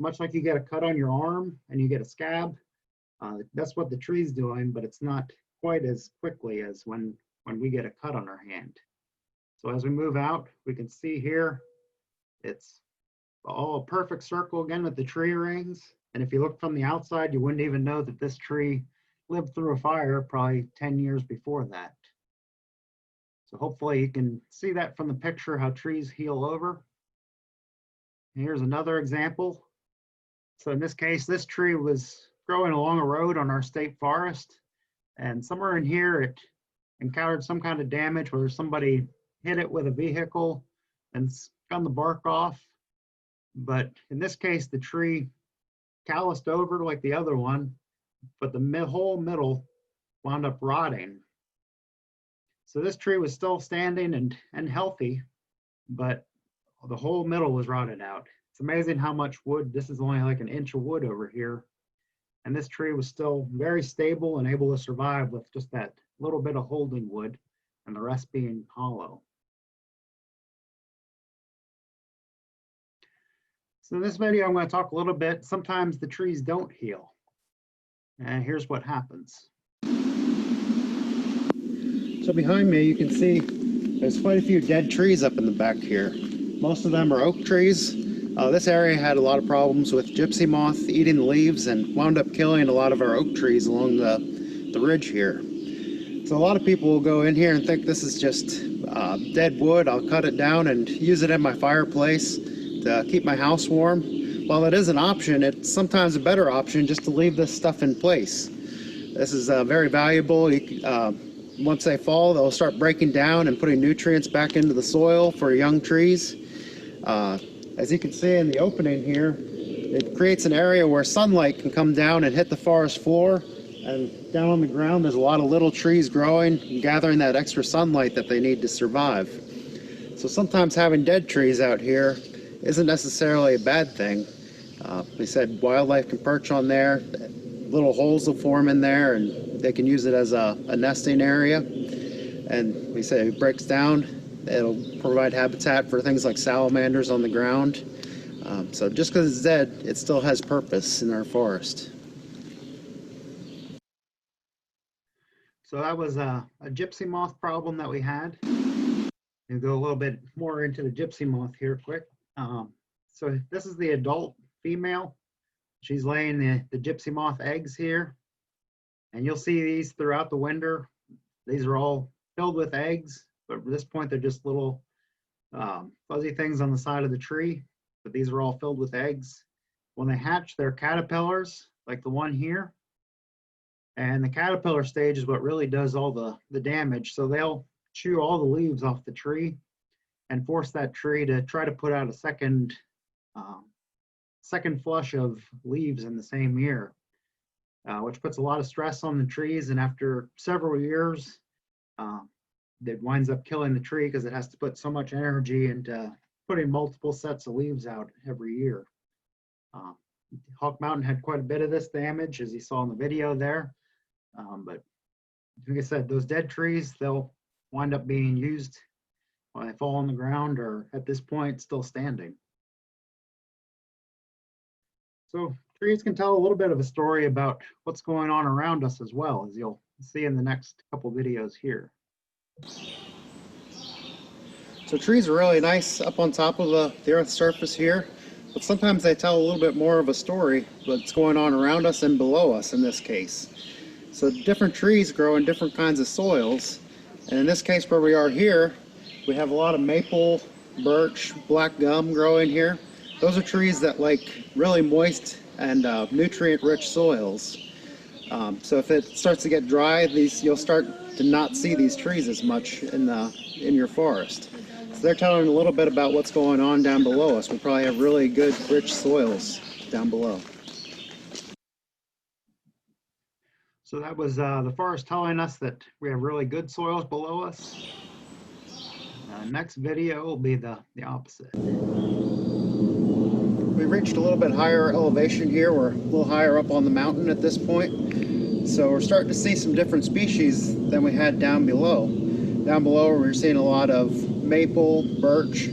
Much like you get a cut on your arm and you get a scab, that's what the tree's doing, but it's not quite as quickly as when we get a cut on our hand. So as we move out, we can see here, it's all a perfect circle again with the tree rings. And if you look from the outside, you wouldn't even know that this tree lived through a fire probably 10 years before that. So hopefully you can see that from the picture, how trees heal over. And here's another example. So in this case, this tree was growing along a road on our state forest. And somewhere in here, it encountered some kind of damage where somebody hit it with a vehicle and spun the bark off. But in this case, the tree calloused over like the other one, but the whole middle wound up rotting. So this tree was still standing and healthy, but the whole middle was rotted out. It's amazing how much wood, this is only like an inch of wood over here. And this tree was still very stable and able to survive with just that little bit of holding wood and the rest being hollow. So in this video, I'm going to talk a little bit. Sometimes the trees don't heal. And here's what happens. So behind me, you can see there's quite a few dead trees up in the back here. Most of them are oak trees. This area had a lot of problems with gypsy moth eating the leaves and wound up killing a lot of our oak trees along the ridge here. So a lot of people will go in here and think this is just dead wood. I'll cut it down and use it in my fireplace to keep my house warm. While it is an option, it's sometimes a better option just to leave this stuff in place. This is very valuable. Once they fall, they'll start breaking down and putting nutrients back into the soil for young trees. As you can see in the opening here, it creates an area where sunlight can come down and hit the forest floor. And down on the ground, there's a lot of little trees growing and gathering that extra sunlight that they need to survive. So sometimes having dead trees out here isn't necessarily a bad thing. We said wildlife can perch on there, little holes will form in there, and they can use it as a nesting area. And we say it breaks down, it'll provide habitat for things like salamanders on the ground. So just because it's dead, it still has purpose in our forest. So that was a gypsy moth problem that we had. We'll go a little bit more into the gypsy moth here quick. So this is the adult female. She's laying the gypsy moth eggs here. And you'll see these throughout the winter. These are all filled with eggs, but at this point they're just little fuzzy things on the side of the tree. But these are all filled with eggs. When they hatch, they're caterpillars, like the one here. And the caterpillar stage is what really does all the damage. So they'll chew all the leaves off the tree and force that tree to try to put out a second flush of leaves in the same year, which puts a lot of stress on the trees. And after several years, it winds up killing the tree because it has to put so much energy into putting multiple sets of leaves out every year. Hawk Mountain had quite a bit of this damage, as you saw in the video there. But like I said, those dead trees, they'll wind up being used when they fall on the ground or at this point still standing. So trees can tell a little bit of a story about what's going on around us as well, as you'll see in the next couple videos here. So trees are really nice up on top of the earth's surface here, but sometimes they tell a little bit more of a story what's going on around us and below us in this case. So different trees grow in different kinds of soils, and in this case where we are here, we have a lot of maple, birch, black gum growing here. Those are trees that like really moist and nutrient-rich soils. So if it starts to get dry, you'll start to not see these trees as much in your forest. So they're telling a little bit about what's going on down below us. We probably have really good, rich soils down below. So that was the forest telling us that we have really good soils below us. Next video will be the opposite. We reached a little bit higher elevation here. We're a little higher up on the mountain at this point. So we're starting to see some different species than we had down below. Down below we're seeing a lot of maple, birch,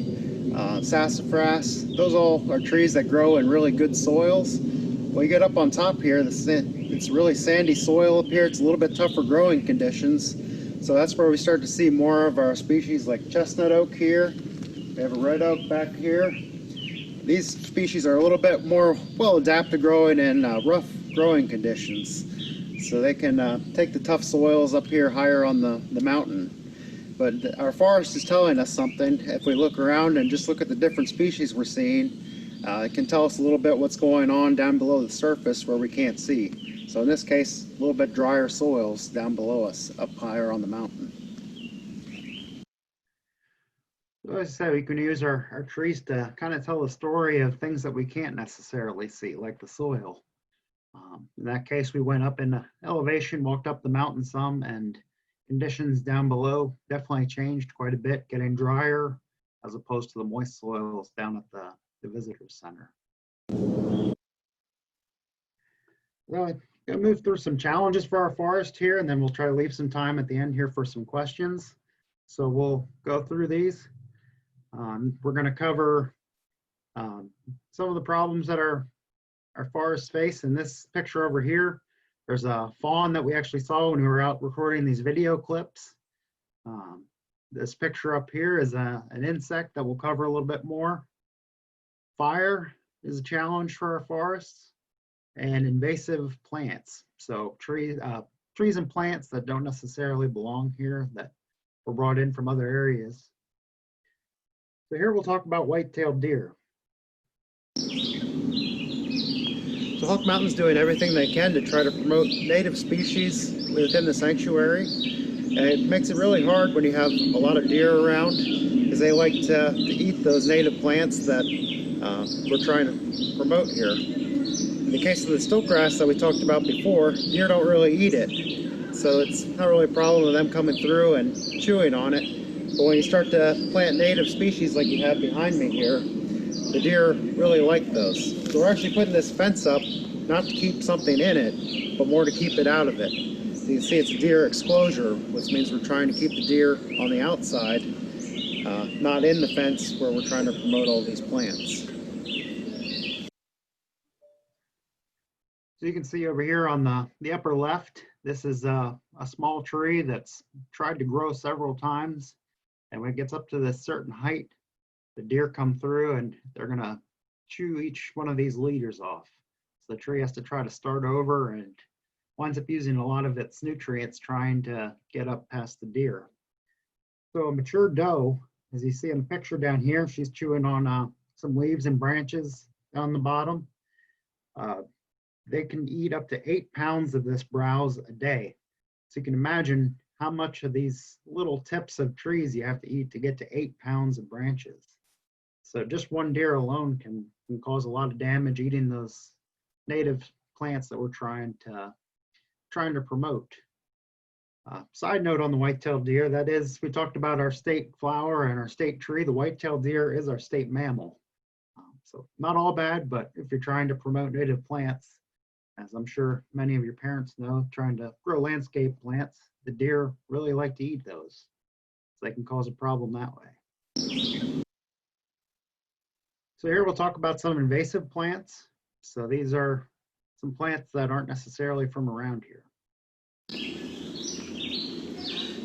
sassafrass. Those all are trees that grow in really good soils. When you get up on top here, it's really sandy soil up here. It's a little bit tougher growing conditions. So that's where we start to see more of our species like chestnut oak here. We have a red oak back here. These species are a little bit more well adapted to growing in rough growing conditions. So they can take the tough soils up here higher on the mountain. But our forest is telling us something. If we look around and just look at the different species we're seeing, it can tell us a little bit what's going on down below the surface where we can't see. So in this case, a little bit drier soils down below us, up higher on the mountain. So as I said, we can use our trees to kind of tell the story of things that we can't necessarily see, like the soil. In that case, we went up in the elevation, walked up the mountain some, and conditions down below definitely changed quite a bit, getting drier as opposed to the moist soils down at the visitor center. Well, I'm going to move through some challenges for our forest here, and then we'll try to leave some time at the end here for some questions. So we'll go through these. We're going to cover some of the problems that our forests face. In this picture over here, there's a fawn that we actually saw when we were out recording these video clips. This picture up here is an insect that we'll cover a little bit more. Fire is a challenge for our forests, and invasive plants. So trees and plants that don't necessarily belong here that were brought in from other areas. So here we'll talk about white-tailed deer. So Hawk Mountain's doing everything they can to try to promote native species within the sanctuary. And it makes it really hard when you have a lot of deer around, because they like to eat those native plants that we're trying to promote here. In the case of the stiltgrass that we talked about before, deer don't really eat it. So it's not really a problem with them coming through and chewing on it. But when you start to plant native species like you have behind me here, the deer really like those. So we're actually putting this fence up not to keep something in it, but more to keep it out of it. So you can see it's a deer exclosure, which means we're trying to keep the deer on the outside, not in the fence where we're trying to promote all these plants. So you can see over here on the upper left, this is a small tree that's tried to grow several times. And when it gets up to this certain height, the deer come through and they're gonna chew each one of these leaders off. So the tree has to try to start over and winds up using a lot of its nutrients trying to get up past the deer. So a mature doe, as you see in the picture down here, she's chewing on some leaves and branches down the bottom. They can eat up to 8 pounds of this browse a day. So you can imagine how much of these little tips of trees you have to eat to get to 8 pounds of branches. So just one deer alone can cause a lot of damage eating those native plants that we're trying to promote. Side note on the white-tailed deer, that is, we talked about our state flower and our state tree. The white-tailed deer is our state mammal. So not all bad, but if you're trying to promote native plants, as I'm sure many of your parents know, trying to grow landscape plants, the deer really like to eat those. So they can cause a problem that way. So here we'll talk about some invasive plants. So these are some plants that aren't necessarily from around here.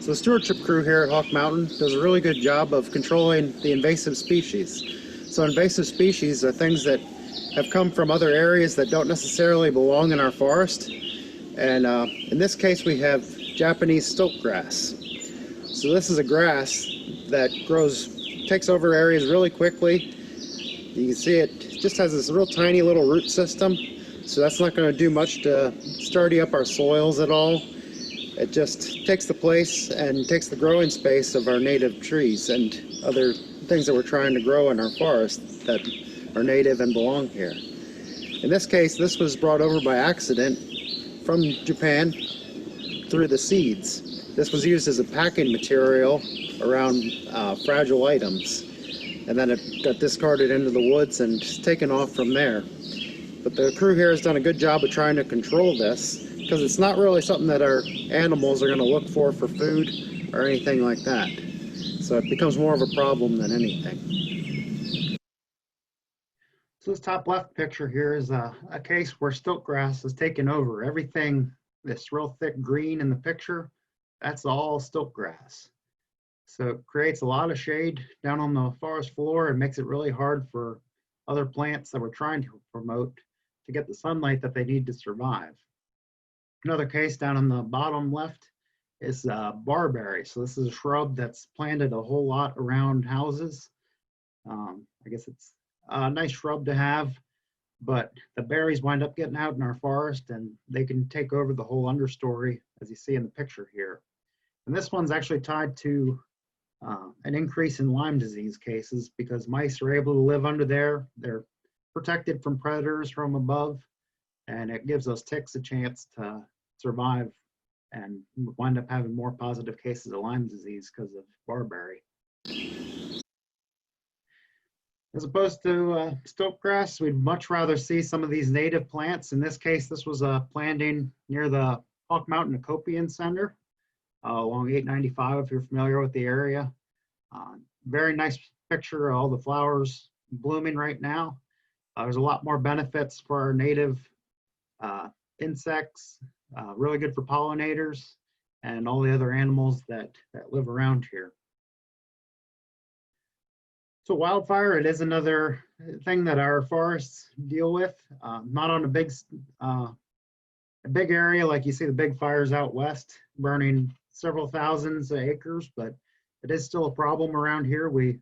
So the stewardship crew here at Hawk Mountain does a really good job of controlling the invasive species. So invasive species are things that have come from other areas that don't necessarily belong in our forest. And in this case, we have Japanese stiltgrass. So this is a grass that takes over areas really quickly. You can see it just has this real tiny little root system. So that's not going to do much to sturdy up our soils at all. It just takes the place and takes the growing space of our native trees and other things that we're trying to grow in our forest that are native and belong here. In this case, this was brought over by accident from Japan through the seeds. This was used as a packing material around fragile items, and then it got discarded into the woods and taken off from there. But the crew here has done a good job of trying to control this, because it's not really something that our animals are going to look for food or anything like that. So it becomes more of a problem than anything. So this top left picture here is a case where stiltgrass has taken over. Everything that's real thick green in the picture, that's all stiltgrass. So it creates a lot of shade down on the forest floor and makes it really hard for other plants that we're trying to promote to get the sunlight that they need to survive. Another case down on the bottom left is barberry. So this is a shrub that's planted a whole lot around houses. I guess it's a nice shrub to have, but the berries wind up getting out in our forest and they can take over the whole understory, as you see in the picture here. And this one's actually tied to an increase in Lyme disease cases because mice are able to live under there. They're protected from predators from above, and it gives those ticks a chance to survive and wind up having more positive cases of Lyme disease because of barberry. As opposed to stiltgrass, we'd much rather see some of these native plants. In this case, this was a planting near the Hawk Mountain Acopian Center along 895, if you're familiar with the area. Very nice picture of all the flowers blooming right now. There's a lot more benefits for our native insects, really good for pollinators and all the other animals that live around here. So wildfire, it is another thing that our forests deal with. Not on a big area like you see the big fires out west, burning several thousands of acres, but it is still a problem around here. We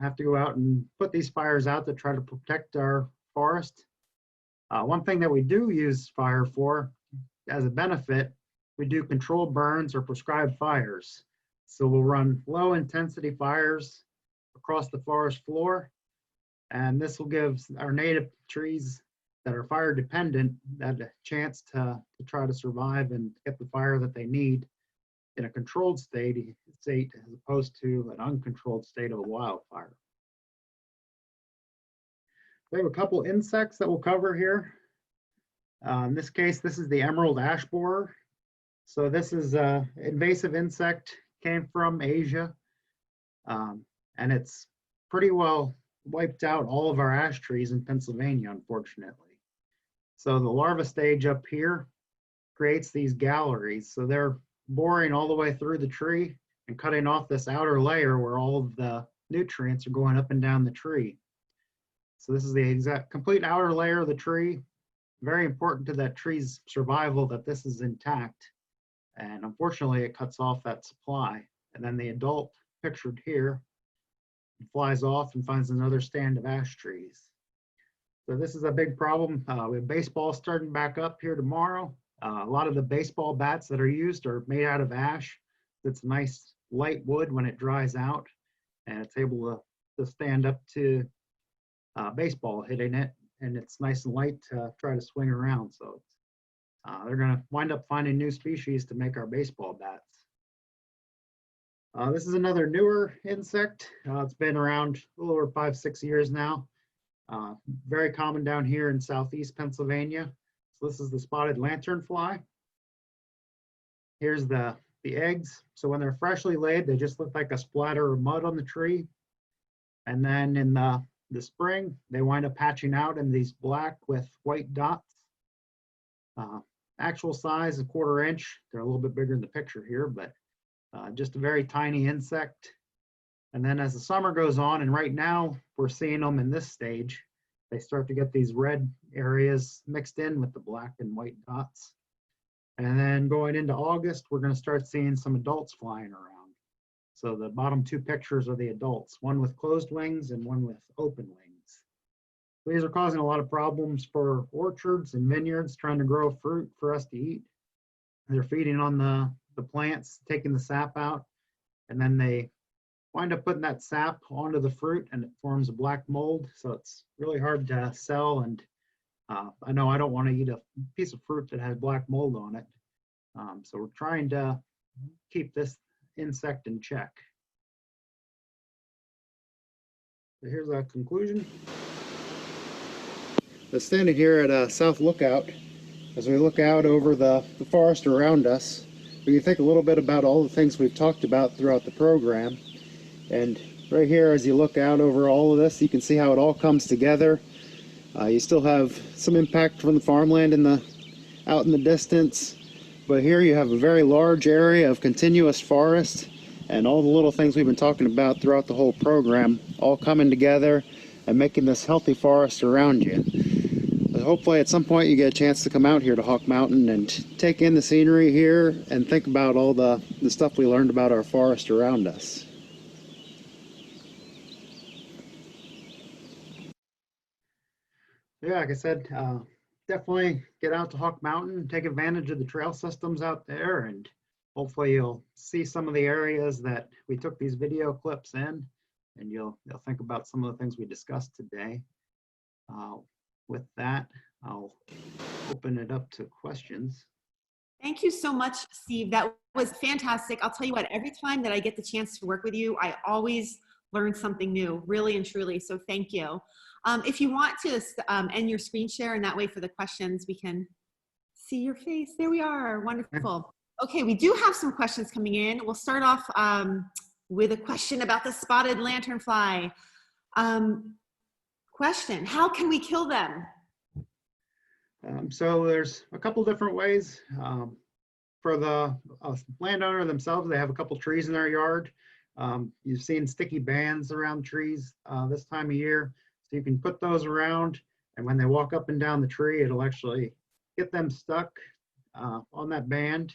have to go out and put these fires out to try to protect our forest. One thing that we do use fire for as a benefit, we do controlled burns or prescribed fires. So we'll run low intensity fires across the forest floor, and this will give our native trees that are fire dependent that a chance to try to survive and get the fire that they need in a controlled state as opposed to an uncontrolled state of a wildfire. We have a couple insects that we'll cover here. In this case, this is the emerald ash borer. So this is an invasive insect, came from Asia, and it's pretty well wiped out all of our ash trees in Pennsylvania, unfortunately. So the larva stage up here creates these galleries. So they're boring all the way through the tree and cutting off this outer layer where all of the nutrients are going up and down the tree. So this is the exact complete outer layer of the tree. Very important to that tree's survival that this is intact. And unfortunately, it cuts off that supply. And then the adult pictured here flies off and finds another stand of ash trees. So this is a big problem. We have baseball starting back up here tomorrow. A lot of the baseball bats that are used are made out of ash. It's nice light wood when it dries out, and it's able to stand up to baseball hitting it, and it's nice and light to try to swing around. So they're going to wind up finding new species to make our baseball bats. This is another newer insect. It's been around a little over 5-6 years now. Very common down here in southeast Pennsylvania. So this is the spotted lanternfly. Here's the eggs. So when they're freshly laid, they just look like a splatter of mud on the tree. And then in the spring, they wind up hatching out in these black with white dots. Actual size, 1/4 inch. They're a little bit bigger in the picture here, but just a very tiny insect. And then as the summer goes on, and right now we're seeing them in this stage, they start to get these red areas mixed in with the black and white dots. And then going into August, we're going to start seeing some adults flying around. So the bottom 2 pictures are the adults, one with closed wings and one with open wings. So these are causing a lot of problems for orchards and vineyards trying to grow fruit for us to eat. They're feeding on the plants, taking the sap out, and then they wind up putting that sap onto the fruit and it forms a black mold. So it's really hard to sell. And I know I don't want to eat a piece of fruit that has black mold on it. So we're trying to keep this insect in check. So here's our conclusion. Standing here at South Lookout, as we look out over the forest around us, we can think a little bit about all the things we've talked about throughout the program. And right here, as you look out over all of this, you can see how it all comes together. You still have some impact from the farmland out in the distance, but here you have a very large area of continuous forest, and all the little things we've been talking about throughout the whole program all coming together and making this healthy forest around you. But hopefully at some point you get a chance to come out here to Hawk Mountain and take in the scenery here and think about all the stuff we learned about our forest around us. Yeah, like I said, definitely get out to Hawk Mountain, take advantage of the trail systems out there, and hopefully you'll see some of the areas that we took these video clips in, and you'll think about some of the things we discussed today. With that, I'll open it up to questions. Thank you so much, Steve. That was fantastic. I'll tell you what, every time that I get the chance to work with you, I always learn something new, really and truly. So thank you. If you want to end your screen share, and that way for the questions, we can see your face. There we are. Wonderful. Okay, we do have some questions coming in. We'll start off with a question about the spotted lanternfly. Question, how can we kill them? So there's a couple different ways. For the landowner themselves, they have a couple trees in their yard. You've seen sticky bands around trees this time of year. So you can put those around, and when they walk up and down the tree, it'll actually get them stuck on that band.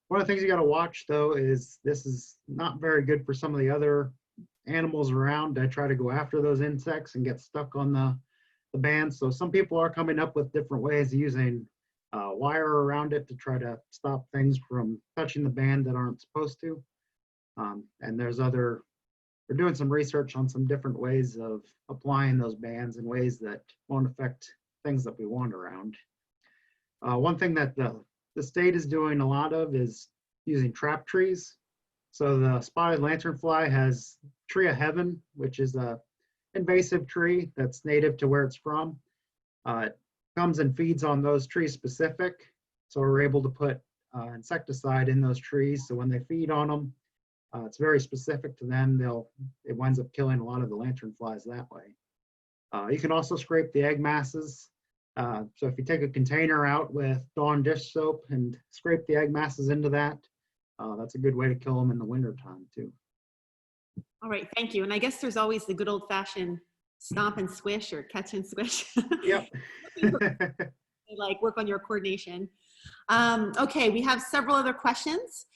One of the things you got to watch though is this is not very good for some of the other animals around that try to go after those insects and get stuck on the band. So some people are coming up with different ways of using wire around it to try to stop things from touching the band that aren't supposed to. And they're doing some research on some different ways of applying those bands in ways that won't affect things that we want around. One thing that the state is doing a lot of is using trap trees. So the spotted lanternfly has tree of heaven, which is a invasive tree that's native to where it's from. It comes and feeds on those trees specific. So we're able to put insecticide in those trees. So when they feed on them, it's very specific to them. It winds up killing a lot of the lanternflies that way. You can also scrape the egg masses. So if you take a container out with Dawn dish soap and scrape the egg masses into that, that's a good way to kill them in the winter time too. All right, thank you. And I guess there's always the good old fashioned stomp and swish or catch and swish. Yep. Like work on your coordination. Okay, we have several other questions.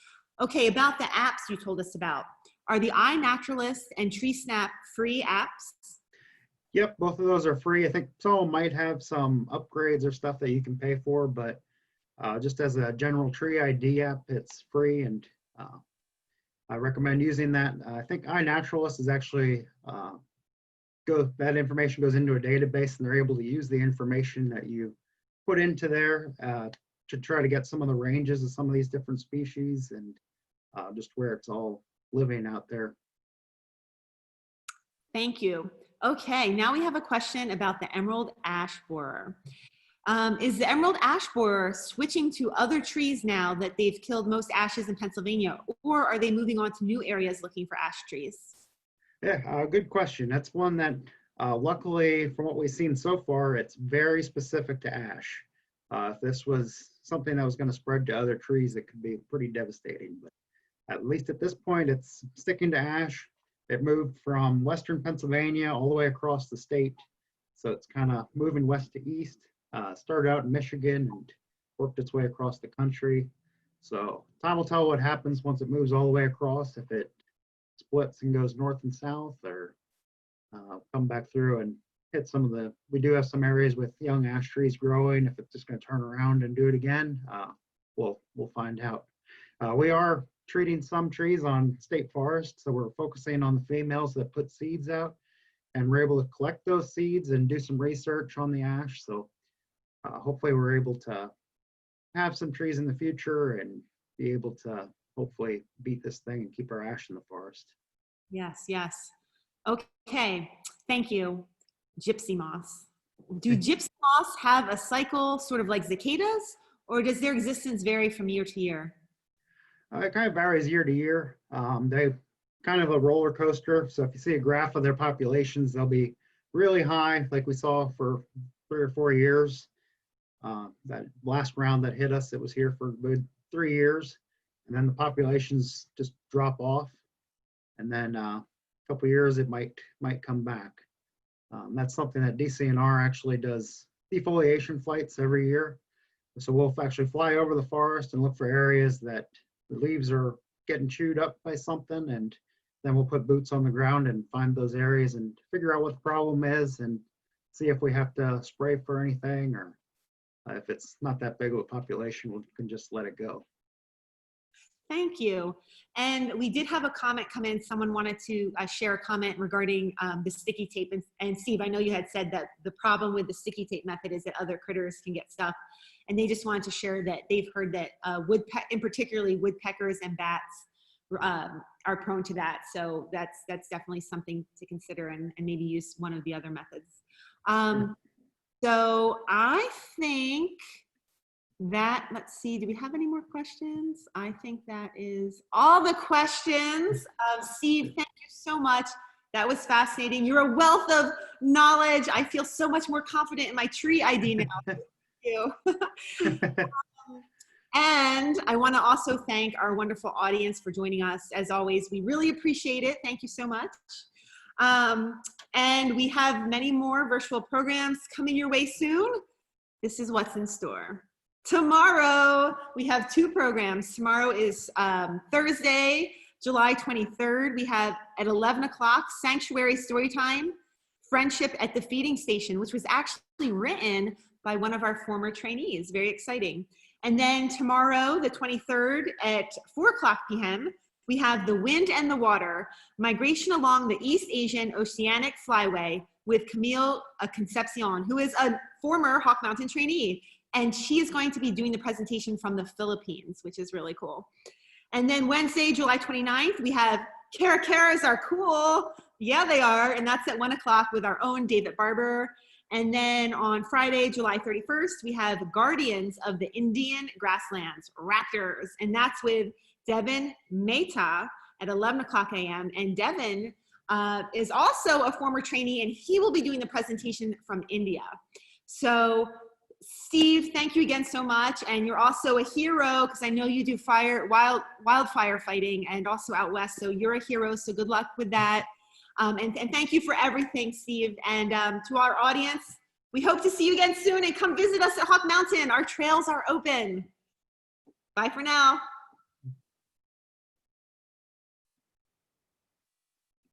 Okay, about the apps you told us about. Are the iNaturalist and TreeSnap free apps? Yep, both of those are free. I think some of them might have some upgrades or stuff that you can pay for, but just as a general tree ID app, it's free, and I recommend using that. I think iNaturalist is actually, that information goes into a database, and they're able to use the information that you put into there to try to get some of the ranges of some of these different species and just where it's all living out there. Thank you. Okay, now we have a question about the emerald ash borer. Is the emerald ash borer switching to other trees now that they've killed most ashes in Pennsylvania, or are they moving on to new areas looking for ash trees? Yeah, good question. That's one that luckily, from what we've seen so far, it's very specific to ash. If this was something that was going to spread to other trees, it could be pretty devastating. But at least at this point, it's sticking to ash. It moved from Western Pennsylvania all the way across the state. So it's kind of moving west to east. Started out in Michigan and worked its way across the country. So time will tell what happens once it moves all the way across, if it splits and goes north and south, or come back through and hit some of we do have some areas with young ash trees growing. If it's just going to turn around and do it again, we'll find out. We are treating some trees on state forest, so we're focusing on the females that put seeds out, and we're able to collect those seeds and do some research on the ash. So hopefully we're able to have some trees in the future and be able to hopefully beat this thing and keep our ash in the forest. Yes, yes. Okay, thank you. Gypsy moths. Do gypsy moths have a cycle sort of like cicadas, or does their existence vary from year to year? It kind of varies year to year. They kind of a roller coaster. So if you see a graph of their populations, they'll be really high, like we saw for 3 or 4 years. That last round that hit us, it was here for good 3 years, and then the populations just drop off, and then a couple years it might come back. That's something that DCNR actually does defoliation flights every year. So we'll actually fly over the forest and look for areas that the leaves are getting chewed up by something, and then we'll put boots on the ground and find those areas and figure out what the problem is and see if we have to spray for anything, or if it's not that big of a population, we can just let it go. Thank you. And we did have a comment come in. Someone wanted to share a comment regarding the sticky tape. And Steve, I know you had said that the problem with the sticky tape method is that other critters can get stuck. And they just wanted to share that they've heard that in particularly woodpeckers and bats are prone to that. So that's definitely something to consider, and maybe use one of the other methods. So I think that, let's see, do we have any more questions? I think that is all the questions. Steve, thank you so much. That was fascinating. You're a wealth of knowledge. I feel so much more confident in my tree ID now. Thank you. And And I want to also thank our wonderful audience for joining us. As always, we really appreciate it. Thank you so much. And we have many more virtual programs coming your way soon. This is what's in store. Tomorrow, we have 2 programs. Tomorrow is Thursday, July 23rd. We have at 11 o'clock, Sanctuary Storytime, Friendship at the Feeding Station, which was actually written by one of our former trainees. Very exciting. And then tomorrow, the 23rd at 4 o'clock p.m., we have The Wind and the Water, Migration Along the East Asian Oceanic Flyway with Camille Concepcion, who is a former Hawk Mountain trainee. And she is going to be doing the presentation from the Philippines, which is really cool. And then Wednesday, July 29th, we have Caracaras Are Cool. Yeah, they are. And that's at 1 o'clock with our own David Barber. And then on Friday, July 31st, we have Guardians of the Indian Grasslands, Raptors. And that's with Devin Mehta at 11 o'clock a.m. And Devin is also a former trainee, and he will be doing the presentation from India. So Steve, thank you again so much. And you're also a hero, because I know you do wildfire fighting and also out west. So you're a hero. So good luck with that. And thank you for everything, Steve. And to our audience, we hope to see you again soon, and come visit us at Hawk Mountain. Our trails are open. Bye for now.